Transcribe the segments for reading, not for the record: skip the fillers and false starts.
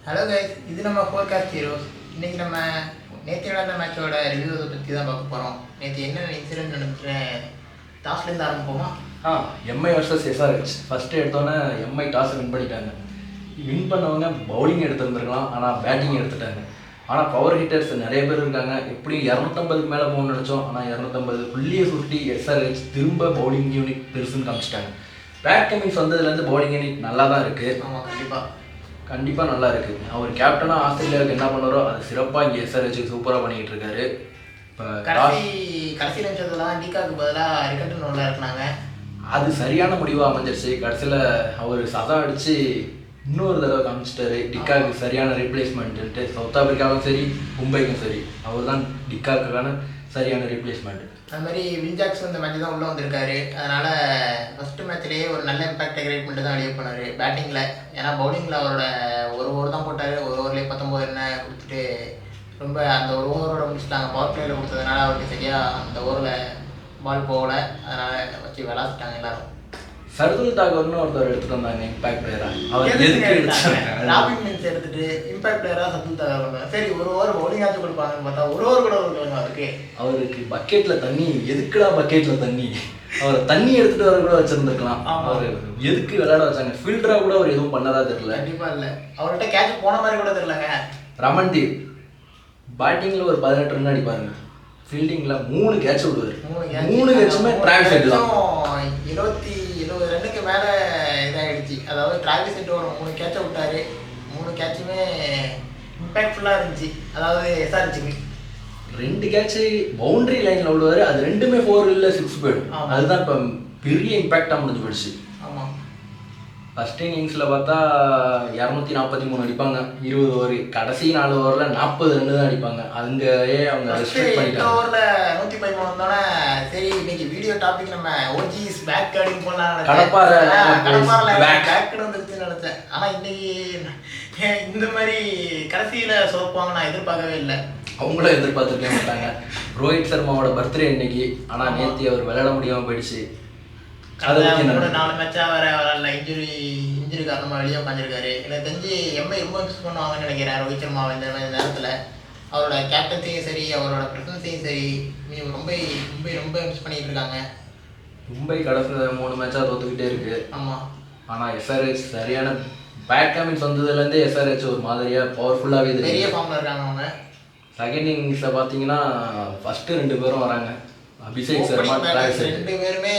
Hello guys, இது நம்ம forecast heroes. இன்றைக்கி நம்ம நேற்று நடந்த மேட்சோட ரிவ்யூவை பற்றி தான் பார்க்க போகிறோம். நேற்று என்ன இன்சிடென்ட் நடந்துச்சுன்னு டாஸ்லேருந்து ஆரம்பிப்போமா? MI versus SRH. ஃபஸ்ட்டு எடுத்தோன்னே எம்ஐ டாஸை வின் பண்ணிட்டாங்க. வின் பண்ணவங்க பவுலிங் எடுத்துருந்துருக்கலாம், ஆனால் பேட்டிங் எடுத்துட்டாங்க. ஆனால் பவர் ஹிட்டர்ஸ் நிறைய பேர் இருக்காங்க. எப்படியும் 250 மேலே போகணும்னு நினச்சோம், ஆனால் 250 புள்ளியை சுட்டி எஸ்ஆர்ஹெச் திரும்ப பவுலிங் யூனிட் பெருசுன்னு காமிச்சிட்டாங்க. பேட் கமிங்ஸ் வந்ததுலேருந்து பவுலிங் யூனிட் நல்லா தான் இருக்குது. ஆமாம், கண்டிப்பாக நல்லா இருக்குது. அவர் கேப்டனாக ஆஸ்திரேலியாவுக்கு என்ன பண்ணுறோ அது சிறப்பாக இங்கே எஸ்ஆர்ஹெச் சூப்பராக பண்ணிக்கிட்டு இருக்காரு. இப்போ கடைசி நிமிஷத்துலாம் டிகாக்கு பதிலாக ரிக்கட்டன் நல்லா இருந்தாங்க. அது சரியான முடிவாக அமைஞ்சிருச்சு. கடைசியில் அவர் சதம் அடித்து இன்னொரு தடவை காமிச்சிட்டாரு. டிக்காவுக்கு சரியான ரீப்ளேஸ்மெண்ட்டு. சவுத் ஆப்பிரிக்காவும் சரி, மும்பைக்கும் சரி, அவர் தான் டிக்காவுக்கான சரியான ரீப்ளேஸ்மெண்ட். அது மாதிரி வில் ஜாக்சன் இந்த மேட்ச் தான் உள்ளே வந்திருக்காரு. அதனால் ஃபஸ்ட்டு மேட்ச்லேயே ஒரு நல்ல இம்பாக்ட் கிரியேட் பண்ணிட்டு தான் வெளியே போனார் பேட்டிங்கில். ஏன்னா பவுலிங்கில் அவரோட ஒரு ஓவர் தான் போட்டார். ஒரு ஓவர்லேயே 19 ரன் கொடுத்துட்டு ரொம்ப அந்த ஒரு ஓவரோட முடிச்சுட்டாங்க. பவர் பிளேயில் கொடுத்ததுனால அவருக்கு சரியாக அந்த ஓவரில் பால் போகலை. அதனால் வச்சு விளாசிட்டாங்க எல்லாரும். சர்துல் தாக்கூர்னு ஒருத்தர் எடுத்துட்டு வந்தாங்க இம்பாக்ட் பிளேயராக. அவர் ராபின் மின்ஸ் எடுத்துட்டு இம்பாக்ட் பிளேயராக சர்துல் தாக்கூர் வந்தாங்க. சரி, ஒரு ஓவர் பவுலிங் ஆச்சு கொடுப்பாங்கன்னு பார்த்தா ஒரு ஓவர் கூட கொடுக்கணும். அவருக்கு பக்கெட்டில் தண்ணி, எதுக்குடா பக்கெட்டில் தண்ணி? அவரை தண்ணி எடுத்துகிட்டு வர கூட வச்சுருந்துருக்கலாம். அவர் எதுக்கு விளையாட வச்சாங்க? ஃபீல்டராக கூட அவர் எதுவும் பண்ணதா தெரியல. கண்டிப்பாக இல்லை, அவர்கிட்ட கேட்ச் போன மாதிரி கூட தெரியலங்க. ரமன்தீப் பேட்டிங்கில் ஒரு 18 ரன் அடிப்பாருங்க. ஃபீல்டிங்கில் 3 கேட்ச் விடுவார். 3 கேட்சுமே டிராவிஸ் ஹெட் தான். 70 ரன்னுக்கு மேலே இதாகிடுச்சு. அதாவது டிராவிஸ் ஹெட் ஒரு 3 கேட்சை விட்டார். 3 கேட்சுமே இம்பேக்ட்ஃபுல்லாக இருந்துச்சு. அதாவது எஸ்ஆர்ஹெச்சுக்கு 2 கேட்சு பவுண்டரி லைனில் விடுவார். அது 2மே 4 இல்லை 6 போயிடும். அதுதான் இப்போ பெரிய இம்பேக்டாக முடிஞ்சு போயிடுச்சு. ஆமாம், ஃபஸ்ட் இன்னிங்ஸில் பார்த்தா 243 அடிப்பாங்க 20 ஓவர். கடைசி 4 ஓவரில் 40 ரன் தான் அடிப்பாங்க. அங்கேயே அவங்க ரெஸ்ட்ரிக்ட் பண்ணிட்டாங்க. 8 ஓவரில் 113 வந்தோடனே சரி இன்னைக்கு வீடியோ டாபிக் நம்ம ஓஜிஸ் பேக் கார்டிங் போடலாம். கடப்பாரில் பேக்குன்னு வந்துருச்சுன்னு நினச்சேன். ஆனால் இன்னைக்கு இந்த மாதிரி கடைசியில் சொதப்புவாங்க நான் எதிர்பார்க்கவே இல்லை. அவங்களும் எதிர்பார்த்துருக்க மாட்டாங்க. ரோஹித் சர்மாவோட பர்த்டே இன்னைக்கு. ஆனால் நேற்று அவர் விளையாட முடியாமல் போயிடுச்சு. அதை 4 மேட்சாக வரல. இன்ஜுரி காரணமாக வெளியே உட்காந்துருக்காரு. எனக்கு தெரிஞ்சு எம்ஐ ரொம்ப மிஸ் பண்ணுவாங்கன்னு நினைக்கிறேன் ரோஹித் சர்மாவை இந்த நேரத்தில். அவரோட கேப்டன்ஸையும் சரி, அவரோட ப்ரெசன்ஸையும் சரி, ரொம்ப மிஸ் பண்ணிட்டு இருக்காங்க. மும்பை கடைசி 3 மேட்சாக தோத்துக்கிட்டே இருக்கு. ஆமாம், ஆனால் எஸ்ஆர்ஹெச் சரியான பேட் கமிங்ஸ் வந்ததுலேருந்தே எஸ்ஆர்ஹெச் ஒரு மாதிரியாக பவர்ஃபுல்லாகவே இது பெரிய ஃபார்மில் இருக்காங்க அவங்க. செகண்ட் இன்னிங்ஸில் பார்த்தீங்கன்னா ஃபஸ்ட்டு 2 பேரும் வராங்க. அபிஷேக் சர்மா, டிராவிஸ் ஹெட் 2 பேருமே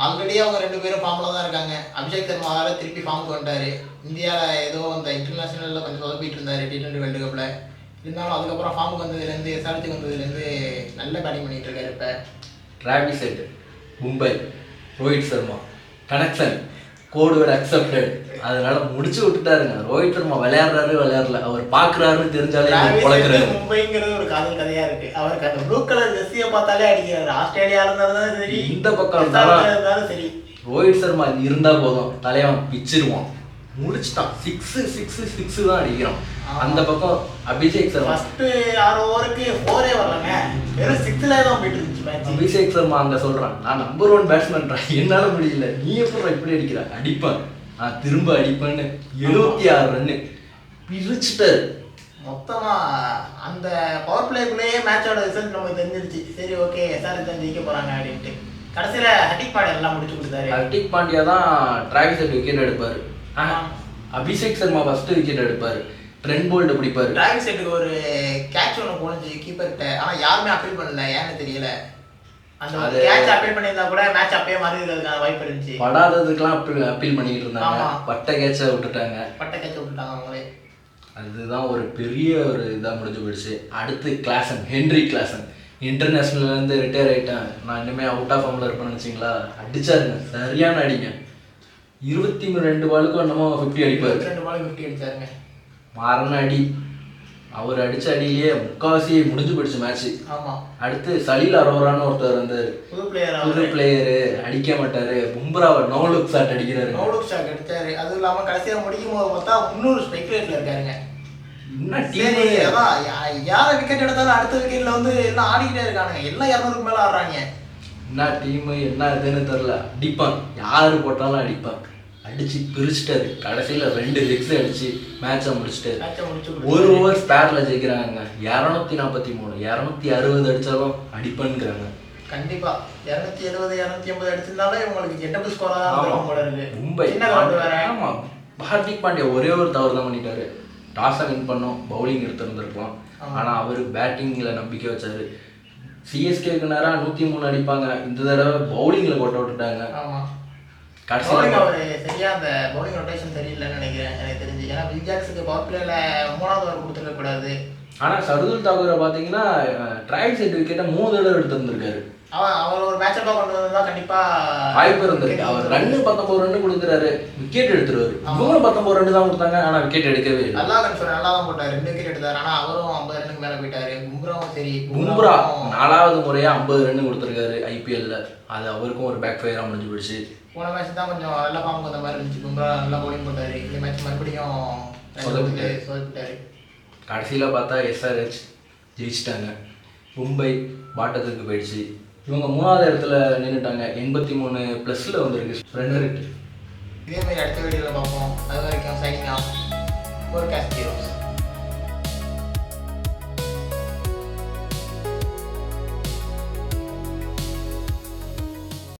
ஆல்ரெடி அவங்க 2 பேரும் ஃபார்மில் தான் இருக்காங்க. அபிஷேக் சர்மாவால் திருப்பி ஃபார்முக்கு வந்துட்டார். இந்தியாவில் ஏதோ அந்த இன்டர்நேஷனலில் கொஞ்சம் சொதப்பிட்டு இருந்தார் T20 வேர்ல்டு கப்பில். இருந்தாலும் அதுக்கப்புறம் ஃபார்முக்கு வந்ததுலேருந்து எஸ்ஆர்ஹெச்சுக்கு வந்ததுலேருந்து நல்ல பேட்டிங் பண்ணிகிட்டு இருக்காரு. இப்போ Travis Head Mumbai, Rohit Sharma connection codeword accepted. அதனால முடிச்சு விட்டுட்டாருங்க. ரோஹித் சர்மா விளையாடல, அவர் பார்க்குறாருன்னு தெரிஞ்சாலே பழக்கிறாரு. மும்பைங்கிறது ஒரு காதல் கதையாக இருக்குது. அவருக்கு அந்த ப்ளூ கலர் ஜெர்சியை பார்த்தாலே அடிக்கிறாரு. ஆஸ்திரேலியாவில் இருந்தாலும் சரி, இந்த பக்கம் இருந்தாலும் சரி, ரோஹித் சர்மா இருந்தால் போதும், தலைவன் பிச்சிருவான். முடிச்சுட்டான். 6 தான் அடிக்கிறான். அந்த பக்கம் அபிஷேக் சர்மா ஃபர்ஸ்ட் 6 ஓவருக்கு 4 வரலங்க, வெறும் 6ல தான் போயிட்டு இருந்துச்சு மேட்ச். அபிஷேக் சர்மா அங்கே சொல்கிறான், நான் நம்பர் 1 பேட்ஸ்மேன், என்னால் முடியல, நீ எப்படி இப்படி அடிக்கிற? அடிப்பேன், நான் திரும்ப அடிப்பேன்னு 76 ரன்னு பிரிச்சுட்டாரு. மொத்தமாக அந்த பவர் பிளேக்குள்ளேயே மேட்சோட ரிசல்ட் நமக்கு தெரிஞ்சிருச்சு. சரி, ஓகே, எஸ்ஆர்ஹெச் தான் ஜெயிக்க போகிறாங்க அப்படின்ட்டு. கடைசியில் ஹர்திக் பாண்டியா எல்லாம் முடிச்சு கொடுத்தாரு. ஹர்திக் பாண்டியா தான் டிராவிஸ் ஹெட் விக்கெட் எடுப்பார். அபிஷேக் சர்மா ஃபர்ஸ்ட் விக்கெட் எடுப்பார். ட்ரெண்ட் போல்ட் பிடிப்பார். டிராவிஸ் ஹெட்டுக்கு ஒரு கேட்ச் ஒன்று போனுச்சு கீப்பர்கிட்ட. ஆனால் யாருமே அப்பீல் பண்ணல, ஏன்னு தெரியல. அந்த கேட்ச் அப்பீல் பண்ணியிருந்தா கூட மேட்ச் அப்பயே மாறி இருக்கிறதுக்கான வாய்ப்பு இருந்துச்சு. படாததுக்கெல்லாம் அப்பீல் பண்ணிக்கிட்டு இருந்தாங்க. பட்ட கேட்சை விட்டுட்டாங்க. அவங்களே. அதுதான் ஒரு பெரிய ஒரு இதாக முடிஞ்சு போயிடுச்சு. அடுத்து ஹென்ரி கிளாசன் இன்டர்நேஷ்னல்லேருந்து ரிட்டையர் ஆகிட்டேன், நான் இனிமேல் அவுட் ஆஃப் ஃபார்மில் இருப்பேன்னு நினச்சிங்களா? அடிச்சாருங்க, சரியான அடிங்க. 22 பாலுக்கும் என்னமோ 50 அடிப்பார். 22 பாலுக்கு 50 அடிச்சாருங்க. மாறன அடி. அவர் அடித்த அடியிலேயே முக்கால்வாசி முடிஞ்சு போயிடுச்சு மேட்ச்சு. ஆமாம். அடுத்து சலீல் அரோரான்னு ஒருத்தர் வந்தார். புது பிளேயரு, அடிக்க மாட்டார். பும்ராவை நோ லுக் ஷாட் அடிக்கிறாரு. நோ லுக் ஷாட் அடித்தார். அதுவும் இல்லாமல் கடைசியாக முடிக்கும் போது பார்த்தா 300 ஸ்ட்ரைக் ரேட்டில் இருக்காருங்க. என்ன டீம்? யாரை விக்கெட் எடுத்தாலும் அடுத்த விக்கெட்டில் வந்து எல்லாம் ஆடிக்கிட்டே இருக்கானுங்க. எல்லாம் 200க்கு மேலே ஆடுறாங்க. என்ன டீமு என்ன இதுன்னு தெரில. அடிப்பான், யார் போட்டாலும் அடிப்பான். அடிச்சு பிரிச்சிட்டாரு. கடைசியில் 2 சிக்ஸ் அடிச்சு மேட்சை முடிச்சிட்டாரு. மேட்சை முடிச்சு ஒரு ஓவர் ஸ்பேரில் ஜெயிக்கிறாங்க. 243 260 அடித்தாலும் அடிப்பண்ணுங்கிறாங்க. கண்டிப்பா 270 280 அடிச்சிருந்தாலும் இவங்களுக்கு கெட்டபிள் ஸ்கோரா தான் இருக்கும் போல இருக்கு. மும்பை என்ன கிரவுண்ட் வேற. ஆமாம், ஹார்திக் பாண்டியா ஒரே ஒரு தவறு தான் பண்ணிட்டாரு. டாஸை வின் பண்ணோம், பவுலிங் எடுத்துருந்துருக்கலாம். ஆனால் அவர் பேட்டிங்கில் நம்பிக்கை வச்சாரு. சிஎஸ்கேக்கு நேரம் 103 அடிப்பாங்க, இந்த தடவை பவுலிங்கில் கொட்ட விட்டுட்டாங்க. ஆமாம், கடைசியில் அவர் சரியா அந்த பவுலிங் ரொட்டேஷன் சரியில்லைன்னு நினைக்கிறேன் எனக்கு தெரிஞ்சு. ஏன்னா வில்ஜாக்ஸுக்கு பவர் பிளேல 3வது ஓவர் கொடுத்துருக்க கூடாது. ஆனால் சர்துல் தாக்கூரை பார்த்தீங்கன்னா ட்ரையல் செட் விக்கெட்டை 3 தடவை எடுத்துருந்துருக்காரு. அவர் ஒரு மேட்சப்பா கொண்டு வந்தா கண்டிப்பா வாய்ப்பு இருந்திருக்கு. அவர் 19 ரன் கொடுக்குறாரு, விக்கெட் எடுத்துருவாரு. இவங்களும் 19 ரன் தான் கொடுத்தாங்க, ஆனால் விக்கெட் எடுக்கவே இல்லை. நல்லா நல்லா தான் போட்டார், 2 விக்கெட் எடுத்தார். ஆனால் அவரும் 50 ரன்னுக்கு மேலே போயிட்டாரு. பும்ராவும் சரி, பும்ரா 4வது முறையாக 50 ரன் கொடுத்துருக்காரு ஐபிஎல்ல. அது அவருக்கும் ஒரு பேக் ஃபயராக முடிஞ்சு போயிடுச்சு. போன மேட்ச் தான் கொஞ்சம் நல்ல ஃபார்ம் வந்த மாதிரி இருந்துச்சு. பும்ரா நல்லா பவுலிங் போட்டார். இந்த மேட்ச் மறுபடியும் சொதப்பிட்டாரு. கடைசியில் பார்த்தா எஸ்ஆர்ஹெச் ஜெயிச்சிட்டாங்க. மும்பை பாட்டத்துக்கு போயிடுச்சு. இவங்க 3வது இடத்துல நின்றுட்டாங்க. 83+ வந்துருக்கு ரன் ரேட். இதே மாதிரி அடுத்த வீடியோவில் பார்ப்போம். அது வரைக்கும் சைனிங் ஆஃப். Forecast heroes.